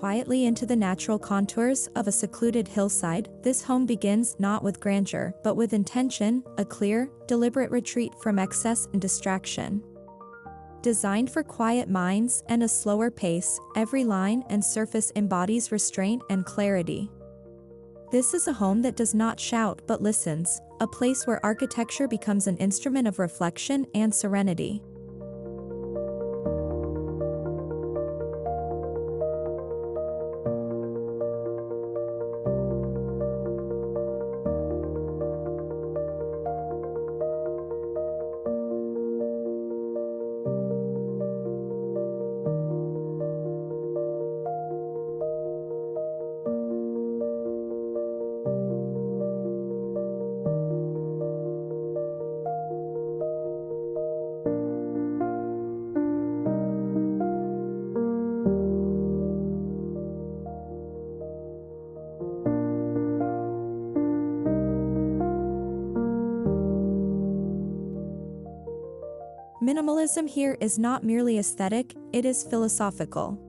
quietly into the natural contours of a secluded hillside. This home begins not with grandeur, but with intention, a clear, deliberate retreat from excess and distraction. Designed for quiet minds and a slower pace, every line and surface embodies restraint and clarity. This is a home that does not shout but listens, a place where architecture becomes an instrument of reflection and serenity. Minimalism here is not merely aesthetic, it is philosophical.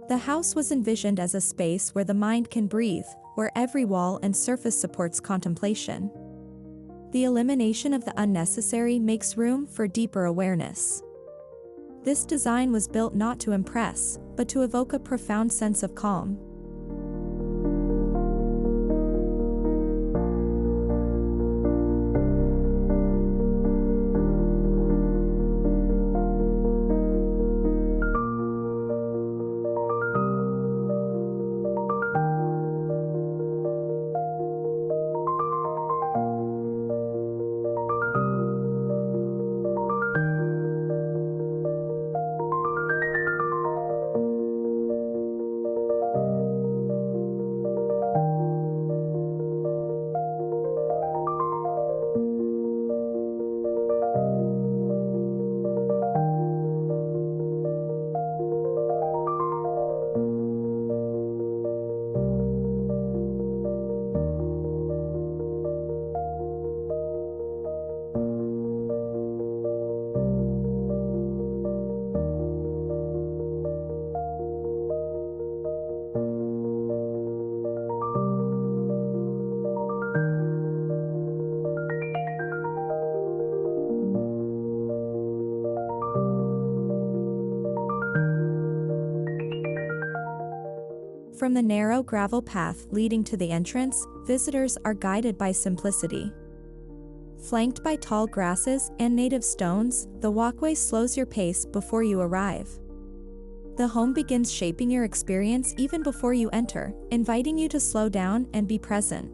The house was envisioned as a space where the mind can breathe, where every wall and surface supports contemplation. The elimination of the unnecessary makes room for deeper awareness. This design was built not to impress, but to evoke a profound sense of calm. From the narrow gravel path leading to the entrance, visitors are guided by simplicity. Flanked by tall grasses and native stones, the walkway slows your pace before you arrive. The home begins shaping your experience even before you enter, inviting you to slow down and be present.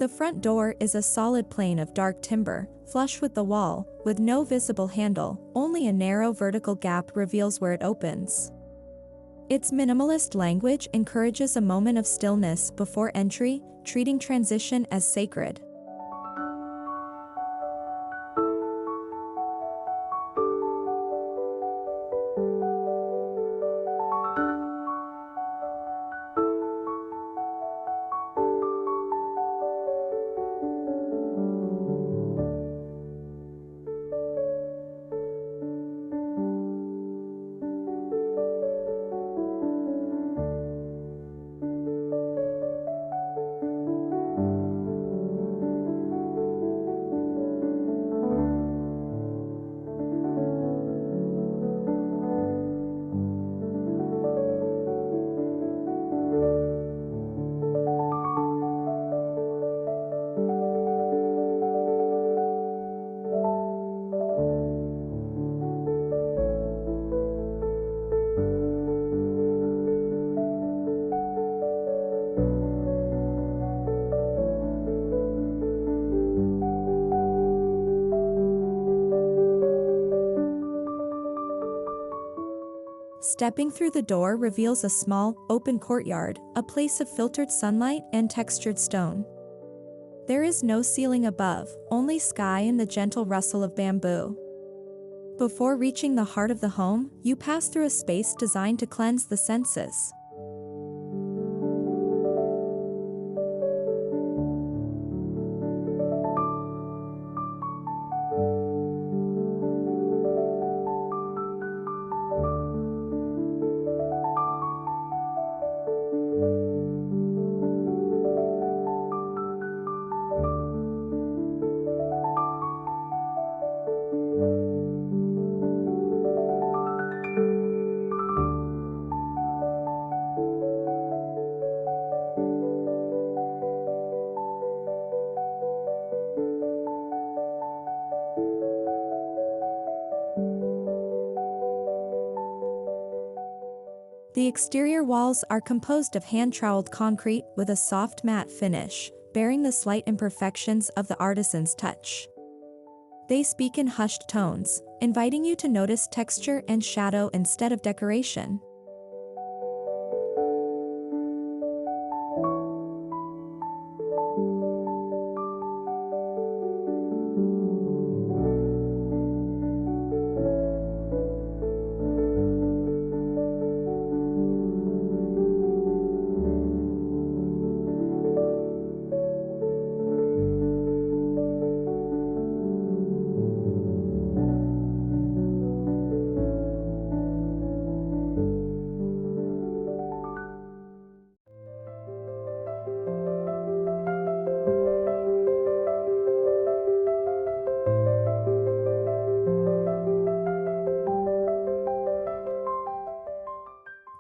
The front door is a solid plane of dark timber, flush with the wall, with no visible handle, only a narrow vertical gap reveals where it opens. Its minimalist language encourages a moment of stillness before entry, treating transition as sacred. Stepping through the door reveals a small, open courtyard, a place of filtered sunlight and textured stone. There is no ceiling above, only sky and the gentle rustle of bamboo. Before reaching the heart of the home, you pass through a space designed to cleanse the senses. The exterior walls are composed of hand-troweled concrete with a soft matte finish, bearing the slight imperfections of the artisan's touch. They speak in hushed tones, inviting you to notice texture and shadow instead of decoration.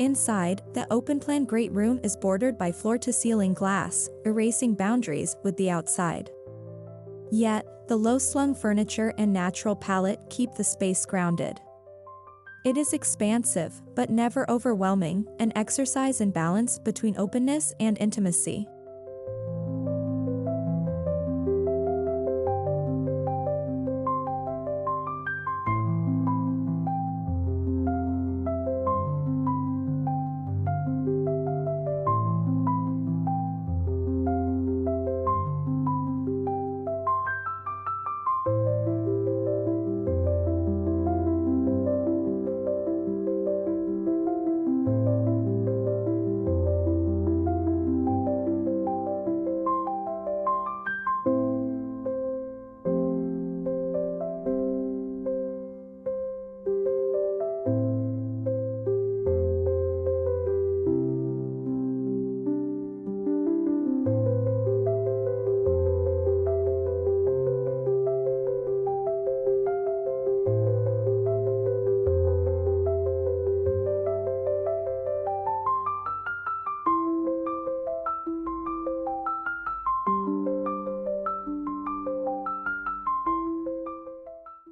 Inside, the open-plan great room is bordered by floor-to-ceiling glass, erasing boundaries with the outside. Yet, the low-slung furniture and natural palette keep the space grounded. It is expansive, but never overwhelming, an exercise in balance between openness and intimacy.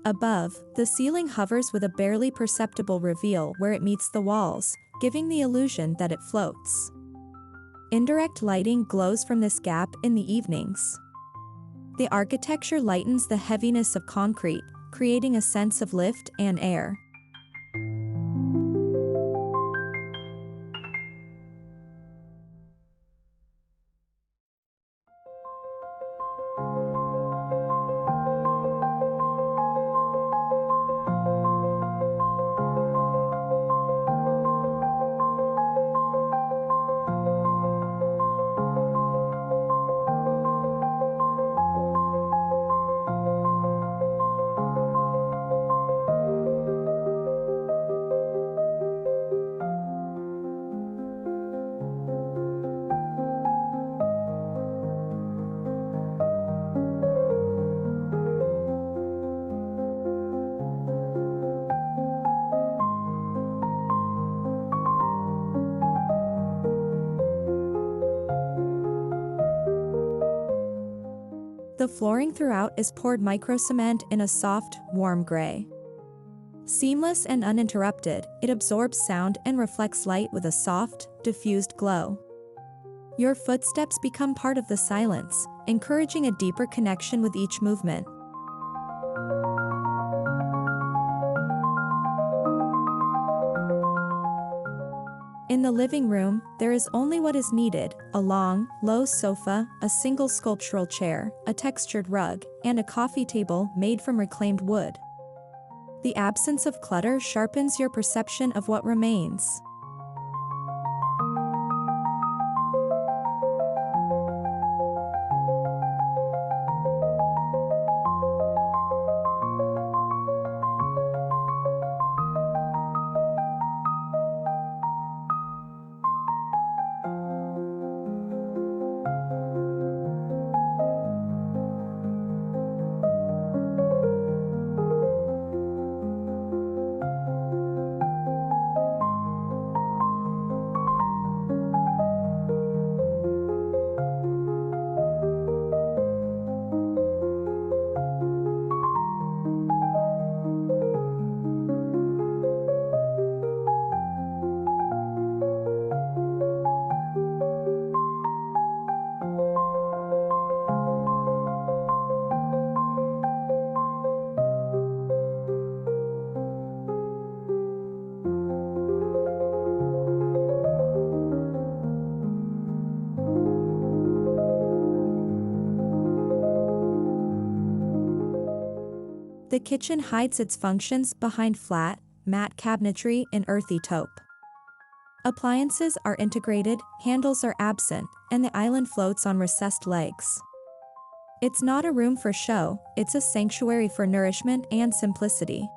Above, the ceiling hovers with a barely perceptible reveal where it meets the walls, giving the illusion that it floats. Indirect lighting glows from this gap in the evenings. The architecture lightens the heaviness of concrete, creating a sense of lift and air. The flooring throughout is poured micro-cement in a soft, warm gray. Seamless and uninterrupted, it absorbs sound and reflects light with a soft, diffused glow. Your footsteps become part of the silence, encouraging a deeper connection with each movement. In the living room, there is only what is needed: a long, low sofa, a single sculptural chair, a textured rug, and a coffee table made from reclaimed wood. The absence of clutter sharpens your perception of what remains. The kitchen hides its functions behind flat, matte cabinetry in earthy taupe. Appliances are integrated, handles are absent, and the island floats on recessed legs. It's not a room for show, it's a sanctuary for nourishment and simplicity.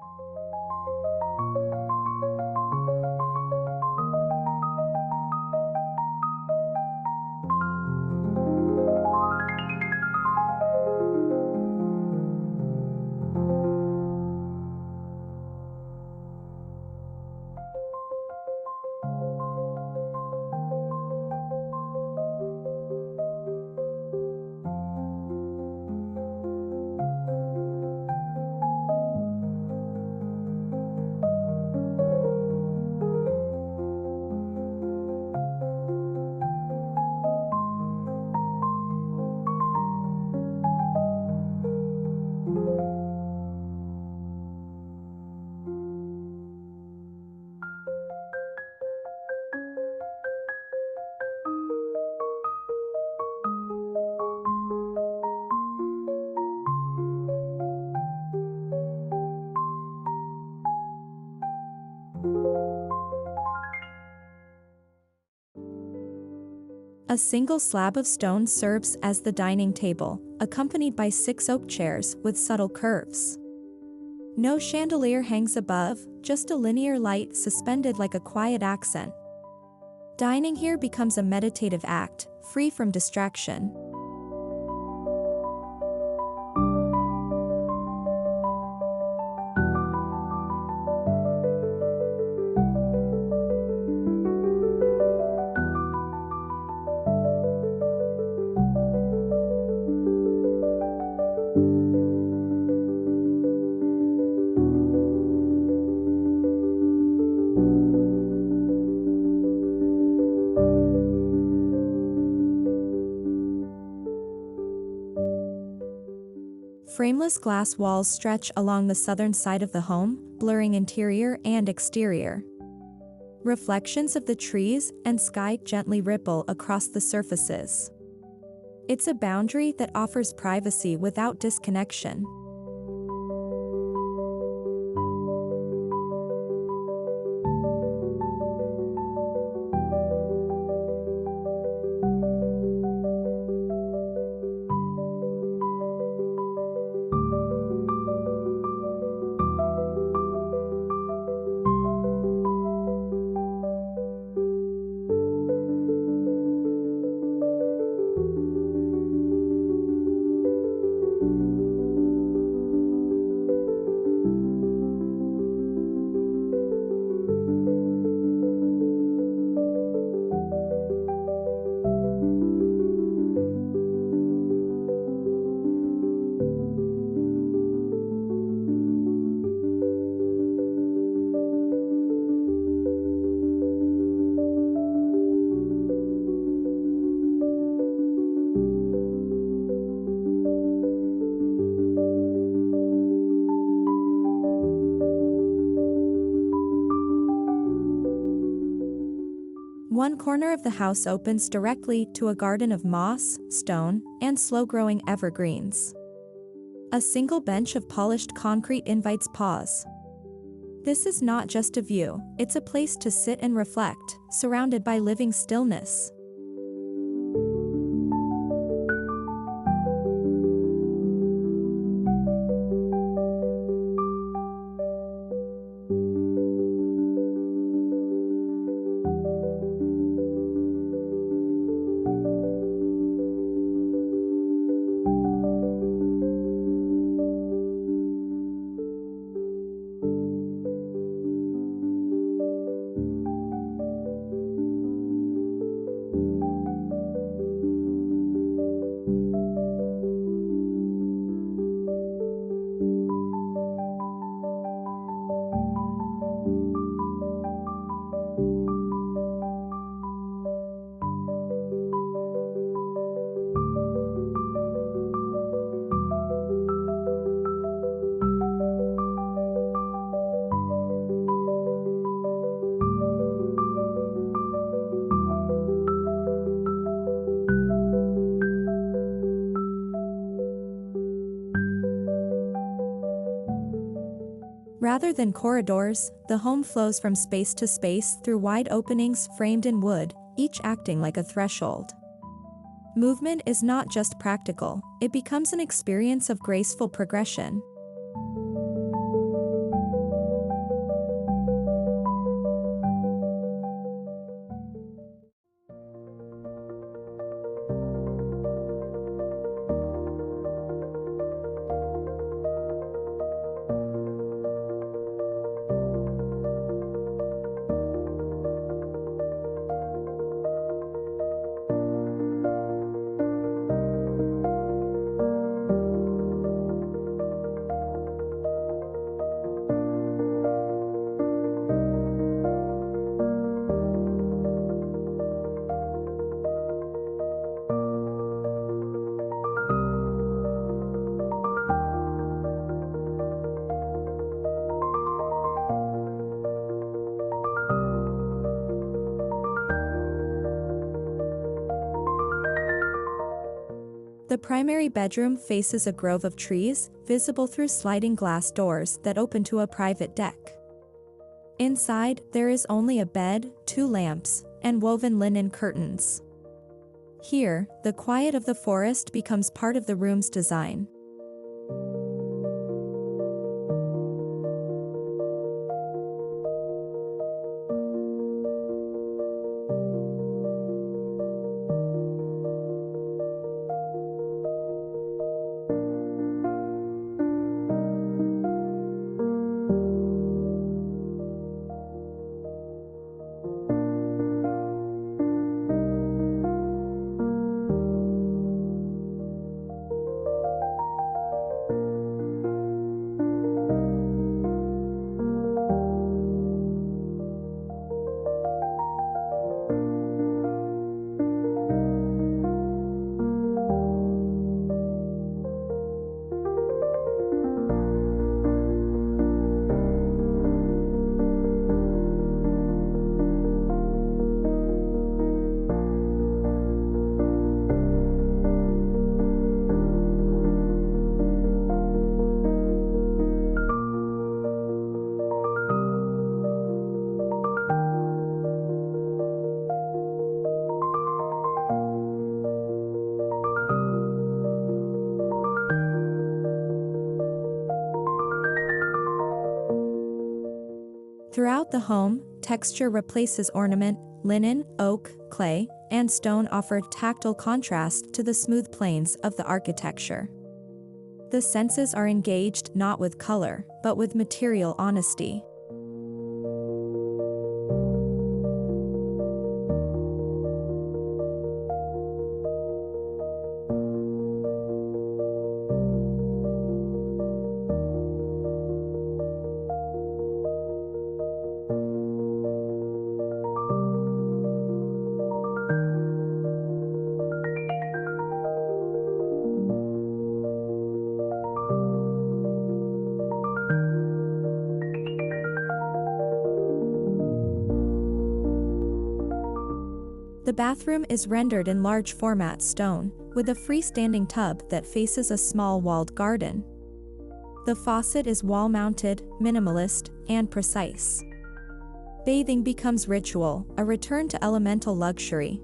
A single slab of stone serves as the dining table, accompanied by 6 oak chairs with subtle curves. No chandelier hangs above, just a linear light suspended like a quiet accent. Dining here becomes a meditative act, free from distraction. Frameless glass walls stretch along the southern side of the home, blurring interior and exterior. Reflections of the trees and sky gently ripple across the surfaces. It's a boundary that offers privacy without disconnection. One corner of the house opens directly to a garden of moss, stone, and slow-growing evergreens. A single bench of polished concrete invites pause. This is not just a view, it's a place to sit and reflect, surrounded by living stillness. Rather than corridors, the home flows from space to space through wide openings framed in wood, each acting like a threshold. Movement is not just practical, it becomes an experience of graceful progression. The primary bedroom faces a grove of trees, visible through sliding glass doors that open to a private deck. Inside, there is only a bed, 2 lamps, and woven linen curtains. Here, the quiet of the forest becomes part of the room's design. Throughout the home, texture replaces ornament, linen, oak, clay, and stone offer tactile contrast to the smooth planes of the architecture. The senses are engaged not with color, but with material honesty. The bathroom is rendered in large format stone, with a freestanding tub that faces a small walled garden. The faucet is wall-mounted, minimalist, and precise. Bathing becomes ritual, a return to elemental luxury.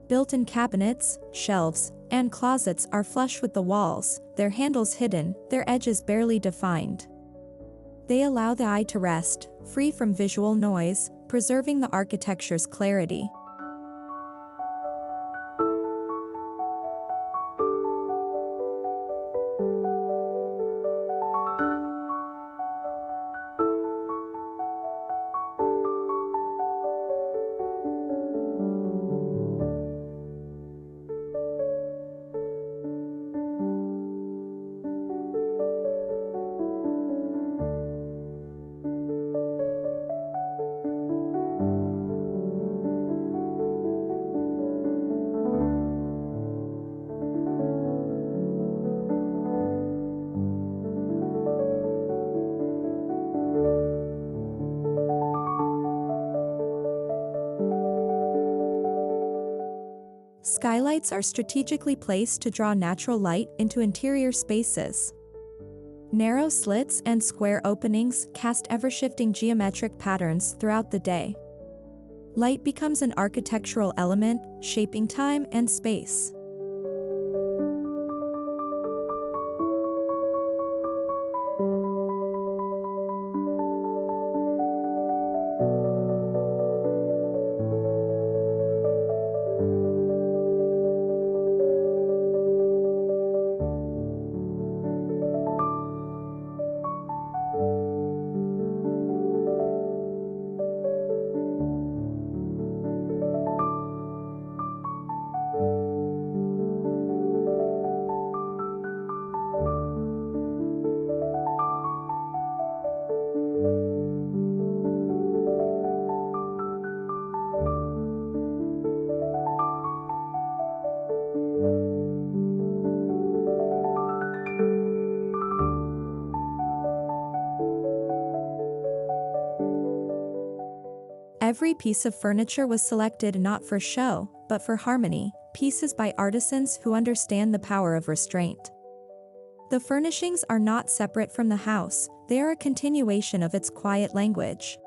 Built-in cabinets, shelves, and closets are flush with the walls, their handles hidden, their edges barely defined. They allow the eye to rest, free from visual noise, preserving the architecture's clarity. Skylights are strategically placed to draw natural light into interior spaces. Narrow slits and square openings cast ever-shifting geometric patterns throughout the day. Light becomes an architectural element, shaping time and space. Every piece of furniture was selected not for show, but for harmony, pieces by artisans who understand the power of restraint. The furnishings are not separate from the house, they are a continuation of its quiet language.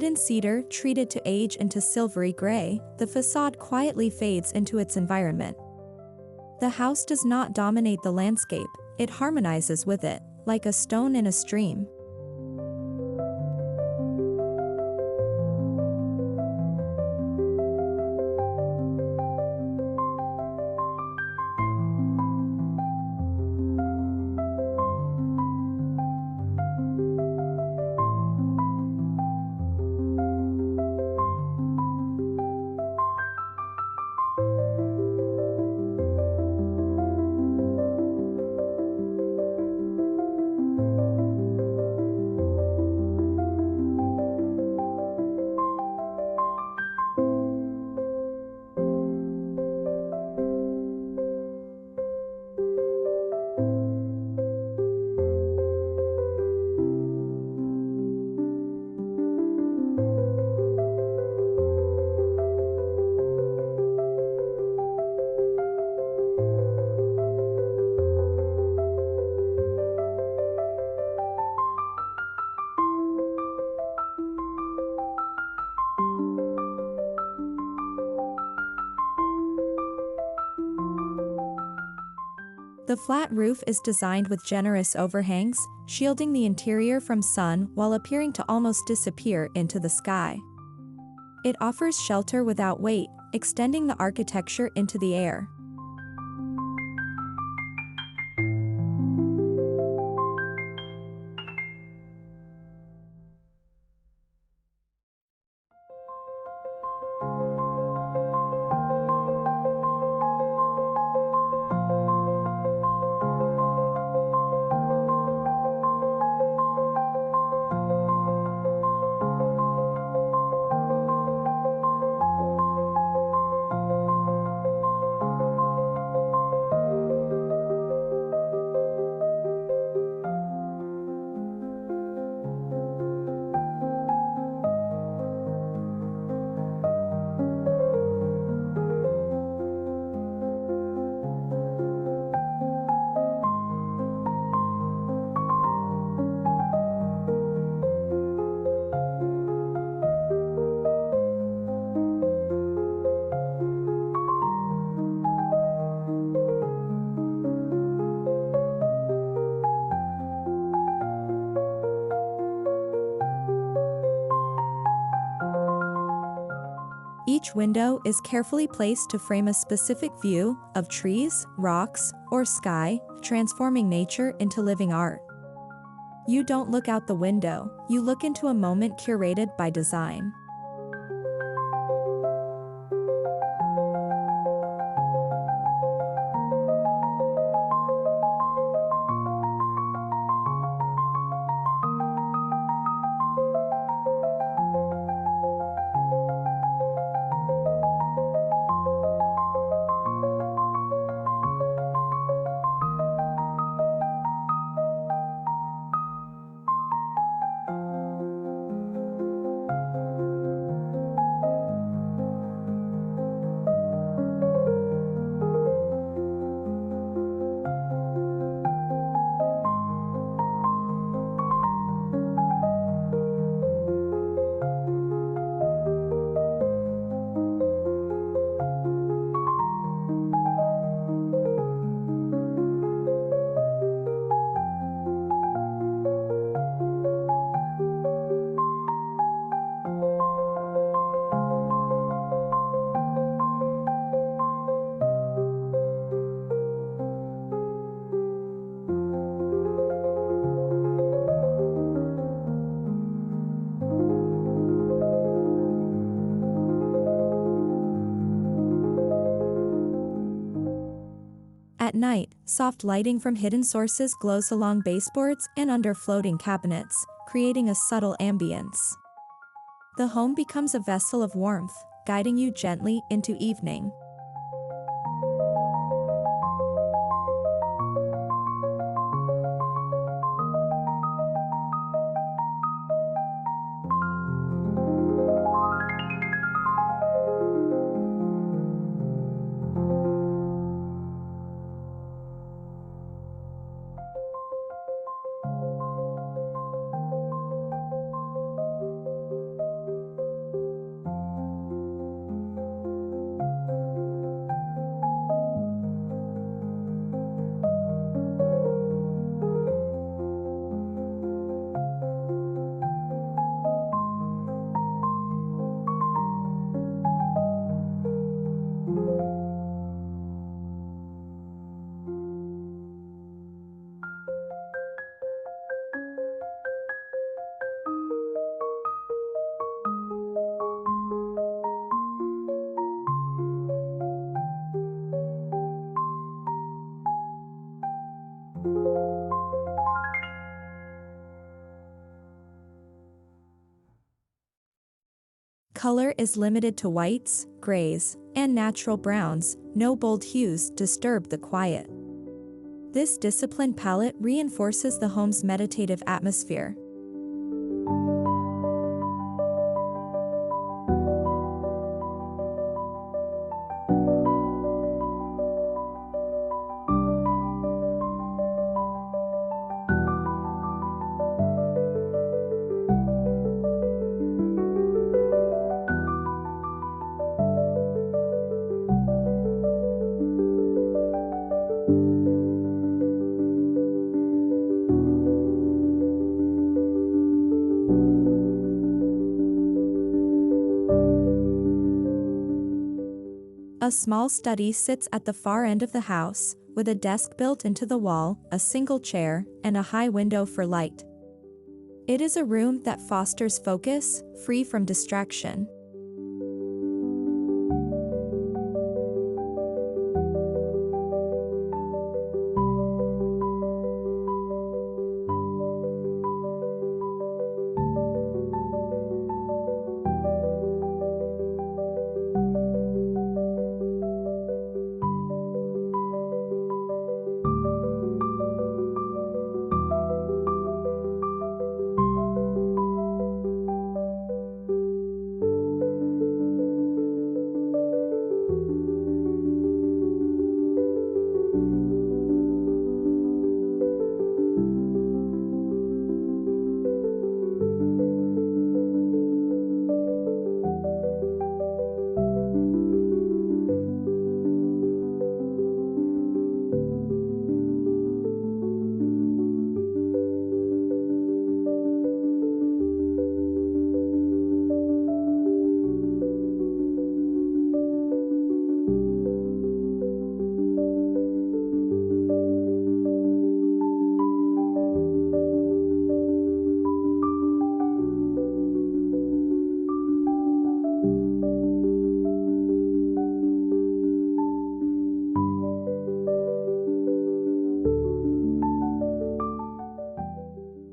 Clad in cedar, treated to age into silvery gray, the facade quietly fades into its environment. The house does not dominate the landscape, it harmonizes with it, like a stone in a stream. The flat roof is designed with generous overhangs, shielding the interior from sun while appearing to almost disappear into the sky. It offers shelter without weight, extending the architecture into the air. Each window is carefully placed to frame a specific view of trees, rocks, or sky, transforming nature into living art. You don't look out the window, you look into a moment curated by design. At night, soft lighting from hidden sources glows along baseboards and under floating cabinets, creating a subtle ambience. The home becomes a vessel of warmth, guiding you gently into evening. Color is limited to whites, grays, and natural browns. No bold hues disturb the quiet. This disciplined palette reinforces the home's meditative atmosphere. A small study sits at the far end of the house, with a desk built into the wall, a single chair, and a high window for light. It is a room that fosters focus, free from distraction.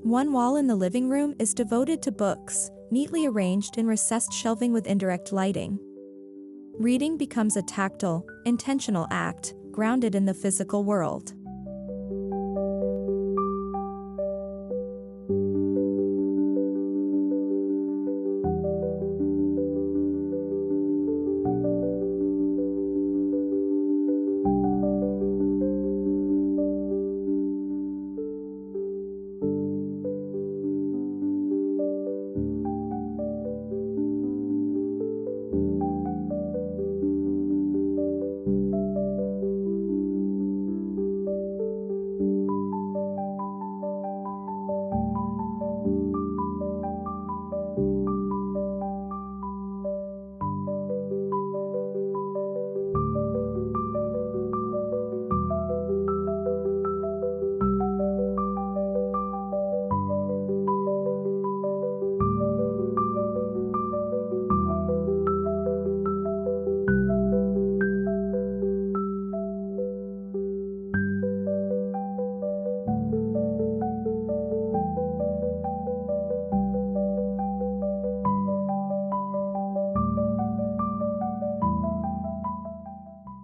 One wall in the living room is devoted to books, neatly arranged in recessed shelving with indirect lighting. Reading becomes a tactile, intentional act, grounded in the physical world.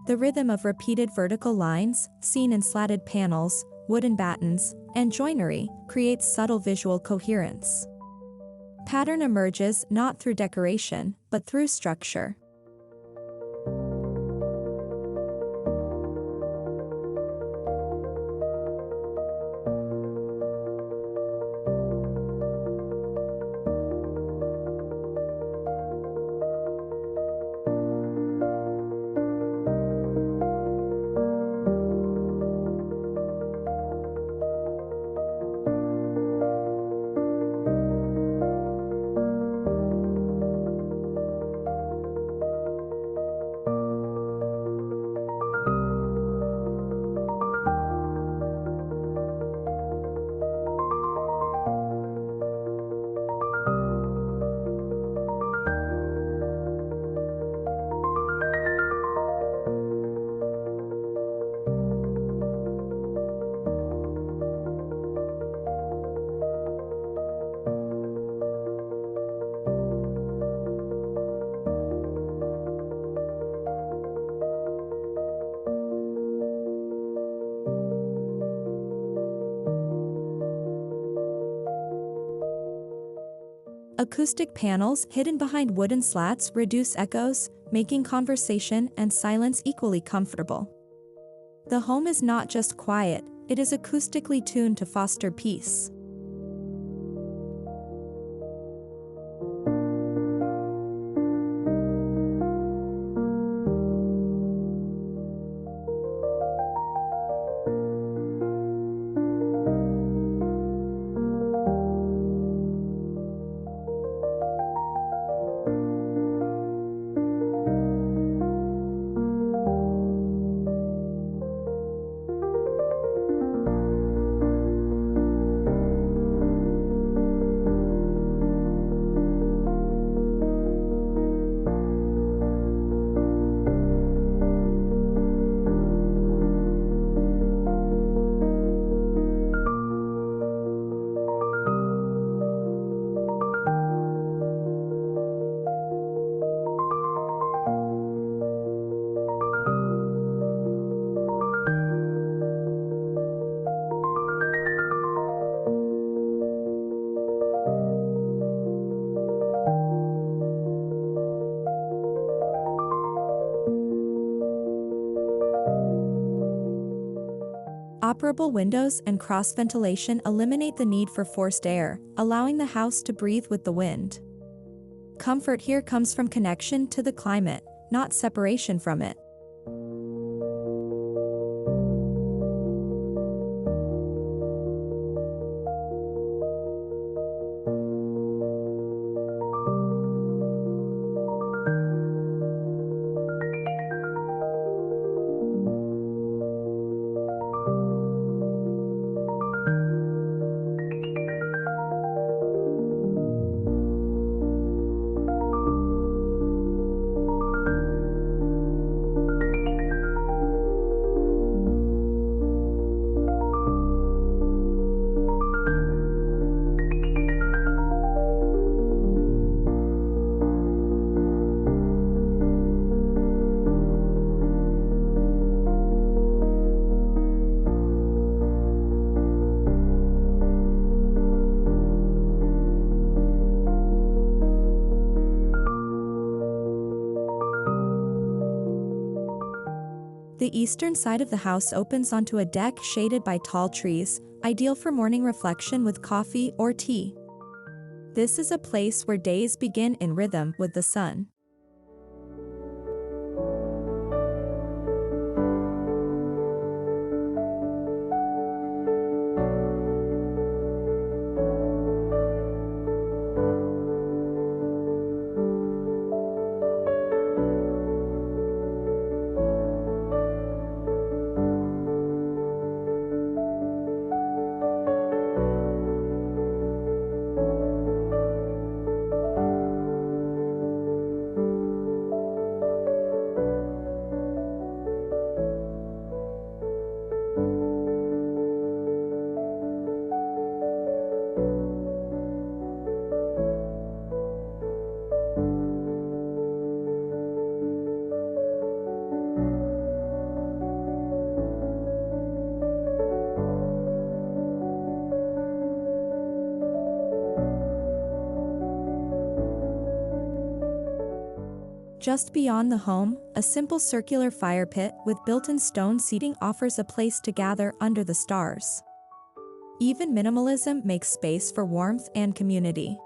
The rhythm of repeated vertical lines, seen in slatted panels, wooden battens, and joinery, creates subtle visual coherence. Pattern emerges not through decoration, but through structure. Acoustic panels hidden behind wooden slats reduce echoes, making conversation and silence equally comfortable. The home is not just quiet, it is acoustically tuned to foster peace. Operable windows and cross-ventilation eliminate the need for forced air, allowing the house to breathe with the wind. Comfort here comes from connection to the climate, not separation from it. The eastern side of the house opens onto a deck shaded by tall trees, ideal for morning reflection with coffee or tea. This is a place where days begin in rhythm with the sun. Just beyond the home, a simple circular fire pit with built-in stone seating offers a place to gather under the stars. Even minimalism makes space for warmth and community.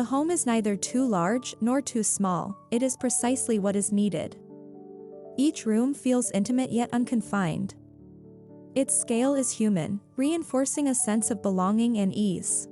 The home is neither too large nor too small, it is precisely what is needed. Each room feels intimate yet unconfined. Its scale is human, reinforcing a sense of belonging and ease.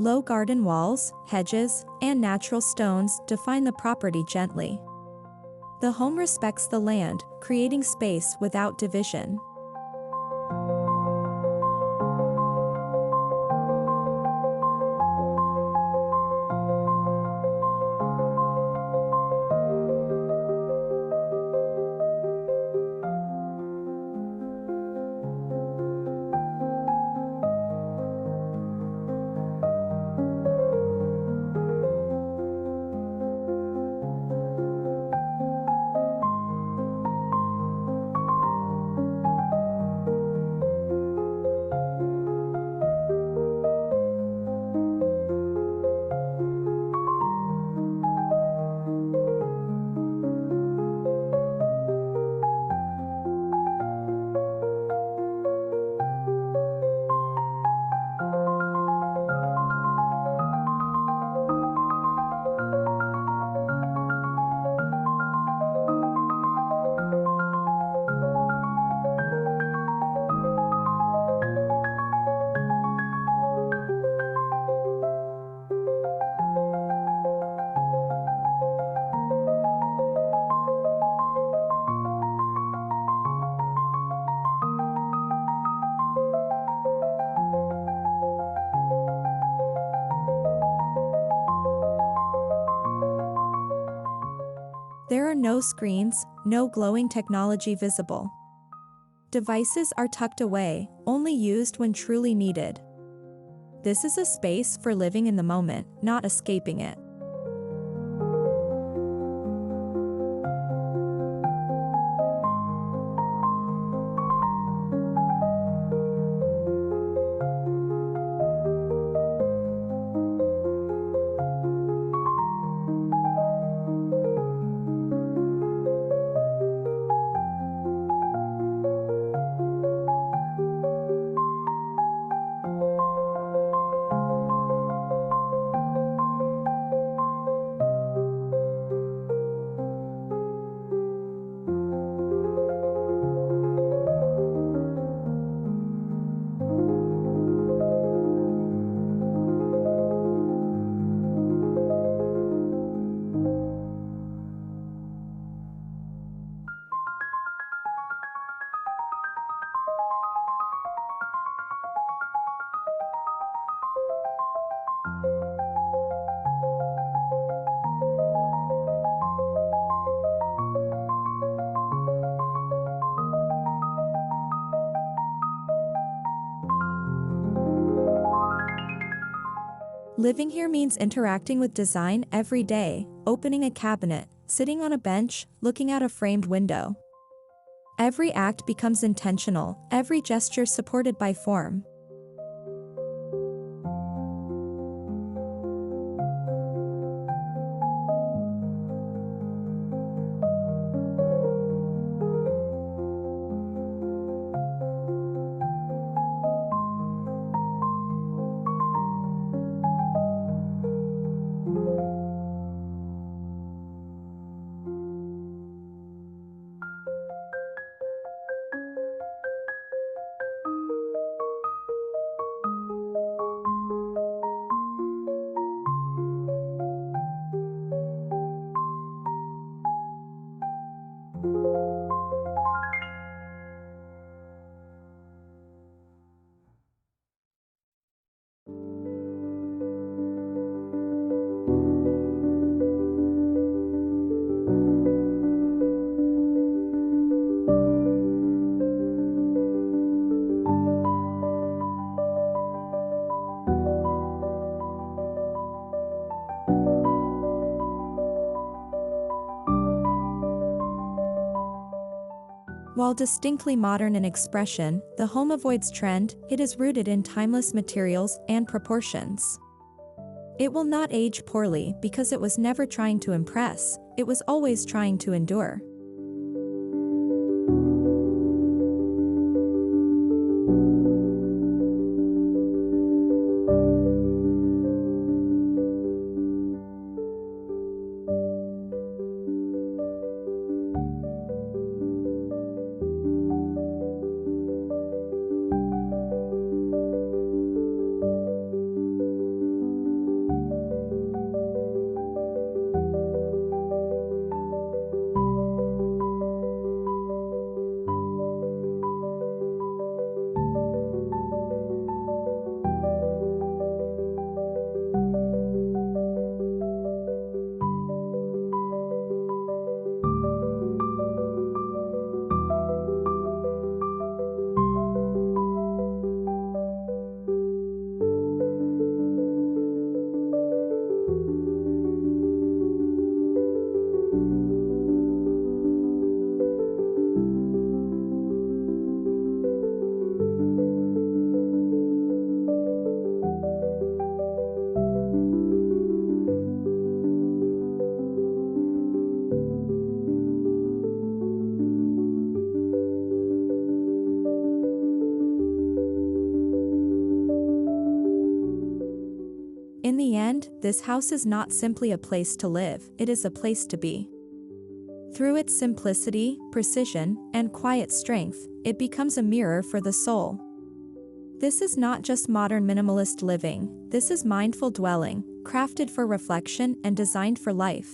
Low garden walls, hedges, and natural stones define the property gently. The home respects the land, creating space without division. There are no screens, no glowing technology visible. Devices are tucked away, only used when truly needed. This is a space for living in the moment, not escaping it. Living here means interacting with design every day, opening a cabinet, sitting on a bench, looking out a framed window. Every act becomes intentional, every gesture supported by form. While distinctly modern in expression, the home avoids trend, it is rooted in timeless materials and proportions. It will not age poorly because it was never trying to impress, it was always trying to endure. In the end, this house is not simply a place to live, it is a place to be. Through its simplicity, precision, and quiet strength, it becomes a mirror for the soul. This is not just modern minimalist living, this is mindful dwelling, crafted for reflection and designed for life.